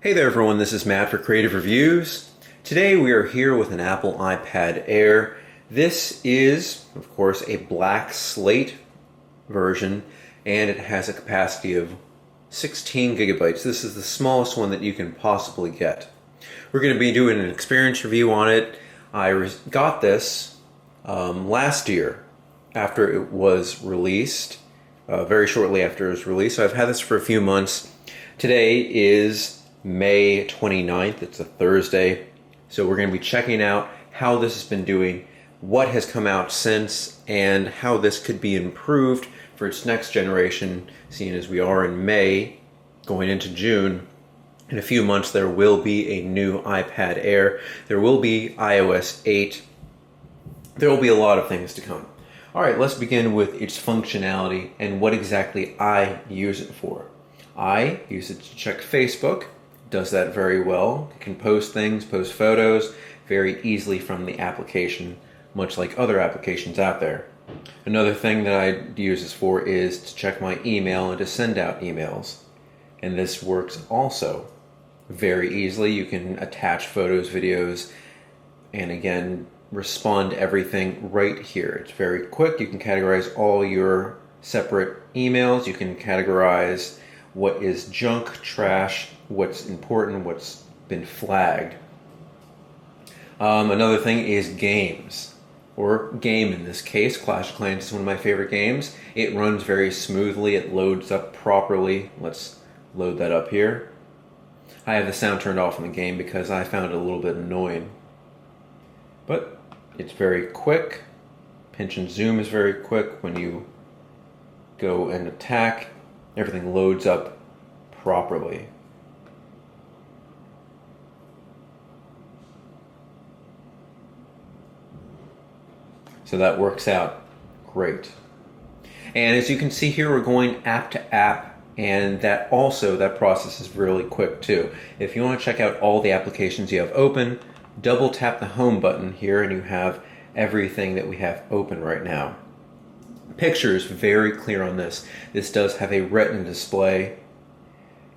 Hey there everyone, this is Matt for Creative Reviews. Today we are here with an Apple iPad Air. This is, of course, a black slate version, and it has a capacity of 16 gigabytes. This is the smallest one that you can possibly get. We're going to be doing an experience review on it. I got this last year after it was released, very shortly after it was released. So I've had this for a few months. Today is May 29th, it's a Thursday, so we're going to be checking out how this has been doing, what has come out since, and how this could be improved for its next generation, seeing as we are in May, going into June. In a few months there will be a new iPad Air, there will be iOS 8, there will be a lot of things to come. Alright, let's begin with its functionality and what exactly I use it for. I use it to check Facebook. Does that very well. It can post things, post photos very easily from the application, much like other applications out there. Another thing that I use this for is to check my email and to send out emails. And this works also very easily. You can attach photos, videos, and again, respond to everything right here. It's very quick. You can categorize all your separate emails. You can categorize what is junk, trash, what's important, what's been flagged. Another thing is games, or game in this case. Clash of Clans is one of my favorite games. It runs very smoothly, it loads up properly. Let's load that up here. I have the sound turned off in the game because I found it a little bit annoying. But it's very quick. Pinch and zoom is very quick. When you go and attack, everything loads up properly. So that works out great. And as you can see here, we're going app to app, and that process is really quick too. If you want to check out all the applications you have open, double tap the home button here and you have everything that we have open right now. Pictures, very clear on this. This does have a retina display,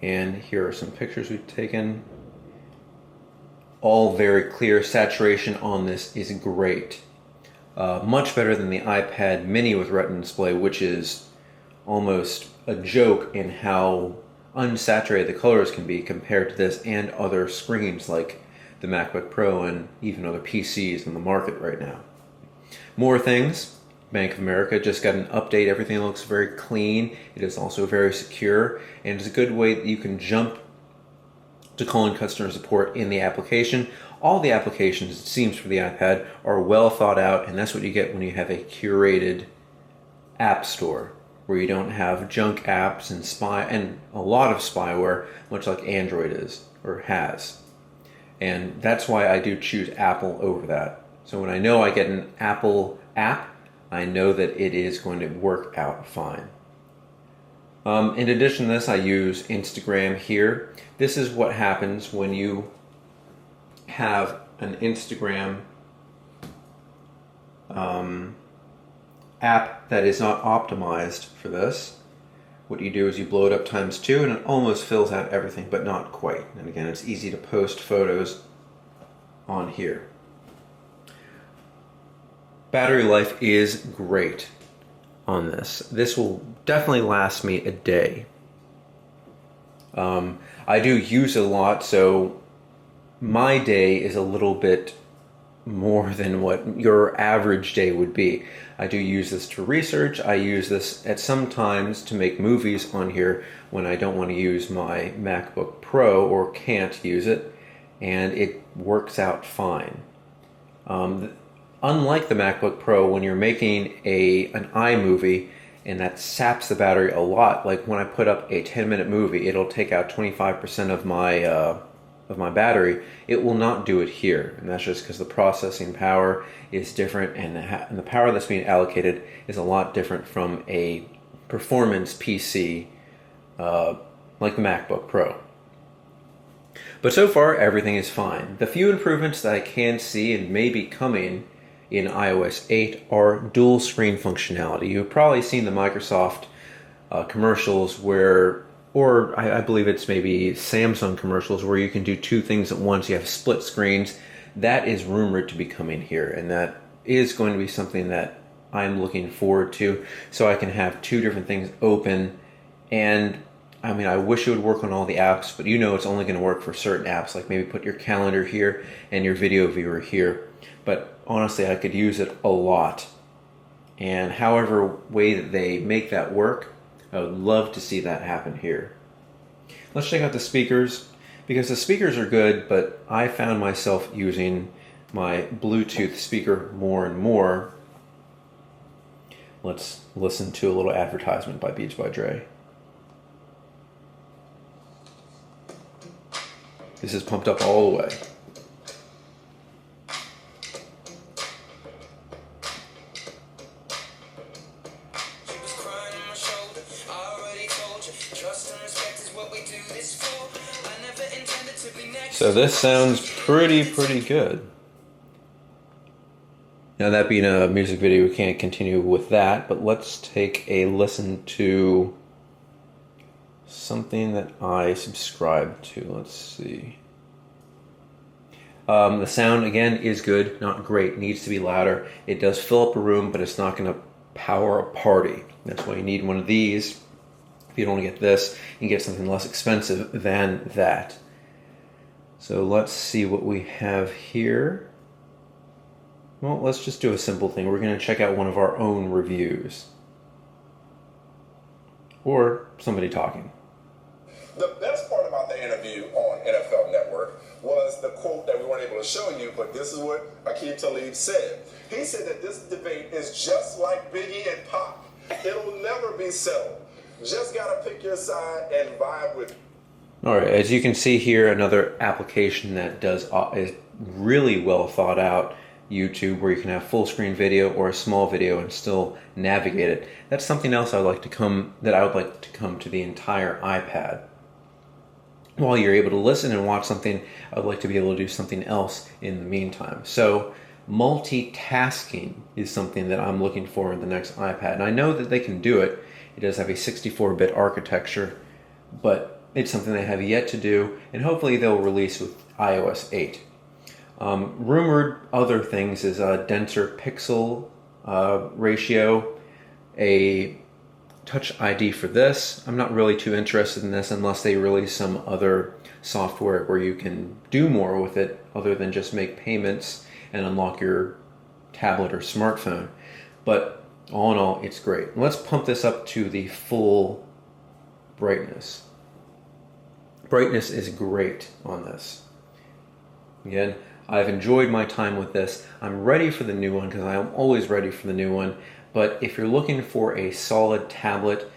and here are some pictures we've taken. All very clear. Saturation on this is great. Much better than the iPad mini with retina display, which is almost a joke in how unsaturated the colors can be compared to this and other screens like the MacBook Pro and even other PCs in the market right now. More things. Bank of America just got an update. Everything looks very clean. It is also very secure, and it's a good way that you can jump to calling customer support in the application. All the applications, it seems, for the iPad are well thought out, and that's what you get when you have a curated app store where you don't have junk apps and a lot of spyware, much like Android is or has. And that's why I do choose Apple over that. So when I know I get an Apple app, I know that it is going to work out fine. In addition to this, I use Instagram here. This is what happens when you have an Instagram app that is not optimized for this. What you do is you blow it up ×2 and it almost fills out everything, but not quite. And again, it's easy to post photos on here. Battery life is great on this. This will definitely last me a day. I do use it a lot, so my day is a little bit more than what your average day would be. I do use this to research. I use this at some times to make movies on here when I don't want to use my MacBook Pro or can't use it, and it works out fine. Unlike the MacBook Pro, when you're making an iMovie and that saps the battery a lot, like when I put up a 10-minute movie, it'll take out 25% of my battery. It will not do it here, and that's just because the processing power is different, and the power that's being allocated is a lot different from a performance PC like the MacBook Pro. But so far, everything is fine. The few improvements that I can see and may be coming in iOS 8 are dual screen functionality. You've probably seen the Microsoft commercials where or I believe it's maybe Samsung commercials where you can do two things at once. You have split screens. That is rumored to be coming here, and that is going to be something that I'm looking forward to, so I can have two different things open. And I mean, I wish it would work on all the apps, but you know it's only going to work for certain apps, like maybe put your calendar here and your video viewer here. But honestly, I could use it a lot. And however way that they make that work, I would love to see that happen here. Let's check out the speakers, because the speakers are good, but I found myself using my Bluetooth speaker more and more. Let's listen to a little advertisement by Beats by Dre. This is pumped up all the way. So this sounds pretty good. Now, that being a music video, we can't continue with that, but let's take a listen to something that I subscribe to. Let's see. The sound, again, is good, not great. It needs to be louder. It does fill up a room, but it's not going to power a party. That's why you need one of these. If you don't want to get this, you can get something less expensive than that. So let's see what we have here. Well, let's just do a simple thing. We're going to check out one of our own reviews. Or somebody talking. The best part about the interview on NFL Network was the quote that we weren't able to show you, but this is what Aqib Talib said. He said that this debate is just like Biggie and Pac. It'll never be settled. Just got to pick your side and vibe with it. All right, as you can see here, another application that is really well thought out, YouTube, where you can have full screen video or a small video and still navigate it. That's something else I would like to come to the entire iPad. While you're able to listen and watch something, I would like to be able to do something else in the meantime. So multitasking is something that I'm looking for in the next iPad. And I know that they can do it. It does have a 64-bit architecture, but it's something they have yet to do, and hopefully they'll release with iOS 8. Rumored other things is a denser pixel ratio, a Touch ID for this. I'm not really too interested in this unless they release some other software where you can do more with it other than just make payments and unlock your tablet or smartphone. But all in all, it's great. Let's pump this up to the full brightness. Brightness is great on this. Again, I've enjoyed my time with this. I'm ready for the new one because I am always ready for the new one. But if you're looking for a solid tablet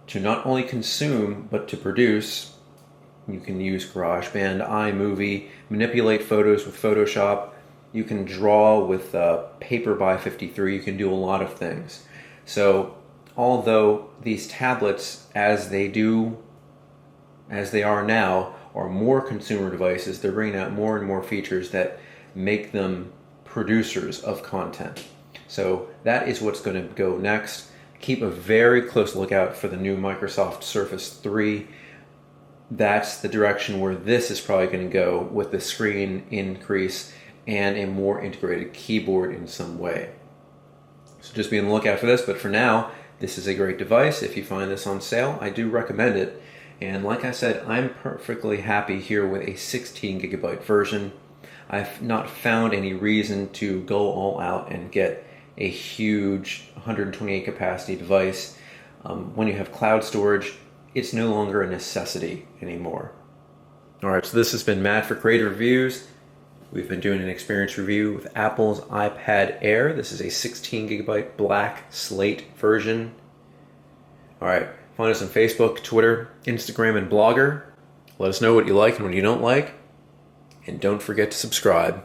to not only consume but to produce, you can use GarageBand, iMovie, manipulate photos with Photoshop. You can draw with Paper by 53. You can do a lot of things. So although these tablets, as they are now, are more consumer devices, they're bringing out more and more features that make them producers of content. So that is what's going to go next. Keep a very close lookout for the new Microsoft Surface 3. That's the direction where this is probably going to go, with the screen increase and a more integrated keyboard in some way. So just be on the lookout for this, but for now, this is a great device. If you find this on sale, I do recommend it. And like I said, I'm perfectly happy here with a 16 gigabyte version. I've not found any reason to go all out and get a huge 128 capacity device. When you have cloud storage, it's no longer a necessity anymore. All right, so this has been Matt for Creative Reviews. We've been doing an experience review with Apple's iPad Air. This is a 16 gigabyte black slate version. All right, find us on Facebook, Twitter, Instagram, and Blogger. Let us know what you like and what you don't like. And don't forget to subscribe.